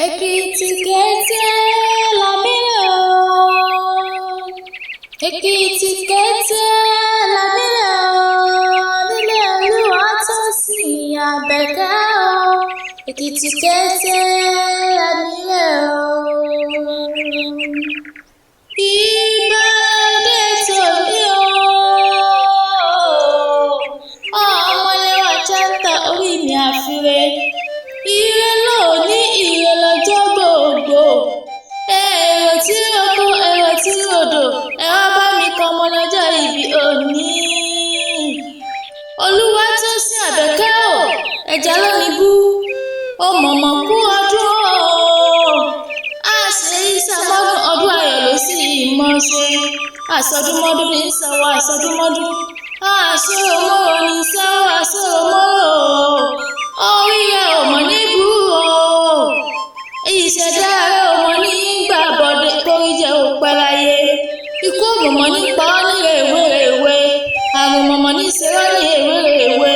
Èkìtì kété lámìlẹ̀ o, Èkìtì kété lámìlẹ̀ o, nílé Olúwatósìn Àbẹ̀kẹ́ o, Èkìtì kété lámìlẹ̀ o. Ìbàdé tòmí o, ọmọlẹ́wà chántà orí mi àfiré. Ire lóní ire lọ́jọ́ gbogbo, èrò tí oko èrò tí rodò, ẹ wá bá mi kọ ọmọ lọ́jọ́ ìbí òní. Olúwatósìn Àbẹ̀kẹ́ o, ẹ̀jẹ̀ lónìí bú, ó mọ̀mọ́ kú ọdún o. A ṣe ìsàmọ́dún ọdún ayọ̀ ló sì mọ́ ṣe. Àsọdúnmọ́dún ní sanwó àsọdúnmọ́dún. Àṣẹ òmòrò ní sanwó àṣẹ òmòrò. Orí rẹ̀ ò mọ̀ níbú o. Ìṣẹ̀dá rẹ̀ ò mọ̀ nígbà bọ̀dé kórí jẹ́ òpẹ́ láyé. Ikú ò mọ̀ nípa ọ́ ní rèwerèwe. Àrùn mọ̀mọ́ ní ṣeré ní rèwerèwe.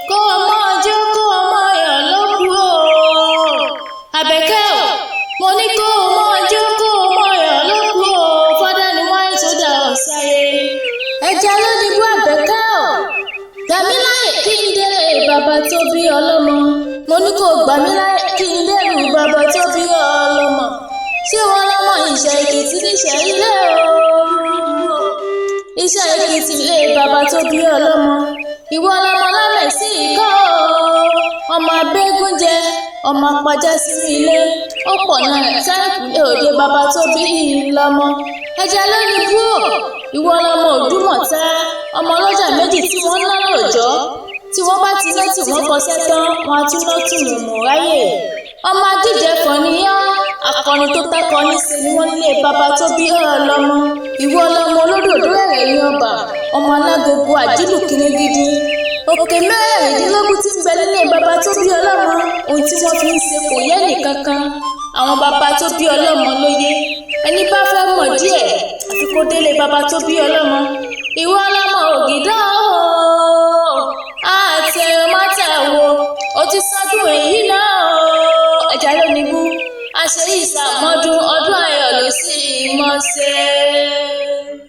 Kó o mọ ọjọ́ kó o mọ ọyọ̀ ló kú o. Àbẹ̀kẹ́ o, mo ní kó o mọ ọjọ́ kó o mọ ọyọ̀ ló kú o. Fọ́dá ni wọ́n ń sódà ọ̀sáyé. Ẹja ló ní bú Àbẹ̀kẹ́ o. Gbàmí láyè kí n délé bàbá tó bí ọlọ́mọ. Mo ní kó gbà mí láyè kí n délé bàbá tó bí ọlọ́mọ. Ṣé wọn lọ́mọ Ìṣẹ̀ Èkìtì níṣẹ̀ ilé o? Ìṣẹ̀ Èkìtì lé bàbá tó bí ọlọ́mọ. Ìwọ lọmọ lámẹ̀sí ìkọ́ o. Ọmọ abẹ́gún jẹ, ọmọ apajá sínú ilé. Ó pọ̀ náà sáìkúlé òde bàbá tó bí lọ́mọ. Ẹja ló ní bú o. Ìwọ lọmọ Òdúmọ̀tá, ọmọ ọlọ́jà méjì tí wọ́n ná lóòjọ́. Tí wọ́n bá ti ná tí wọ́n kọsẹ́ tán, wọn á tún ná tùmùmù ráyè. Ọmọ ajíjẹ kan níyàn, akọni tó tákọni sí ni wọ́n nílé bàbá tó bí ọlọ́mọ. Ìwọ lọmọ olódòdó ẹ̀rẹ̀ yín ọba, ọmọ alágogo àjílù kìnnìgidi. Òkè mẹ́rìndínlógún tí ń bẹ nílé bàbá tó bí ọlọ́mọ, ohun tí wọ́n fi ń ṣe kò yẹ nìkankan. Àwọn bàbá tó bí ọlọ́mọ lóye. Ẹni bá fẹ́ mọ̀ díẹ̀, àfi kó délé bàbá tó bí ọlọ́mọ. Ìwọ lọmọ Ògìdán o, àtẹ̀rọ̀mátẹ̀wò, ó ti sọ́dún èyí náà o. Ẹja ló ní bú, àṣẹ ìsàmọ́dún ọdún ayọ̀ ló sì mọ́ ṣe.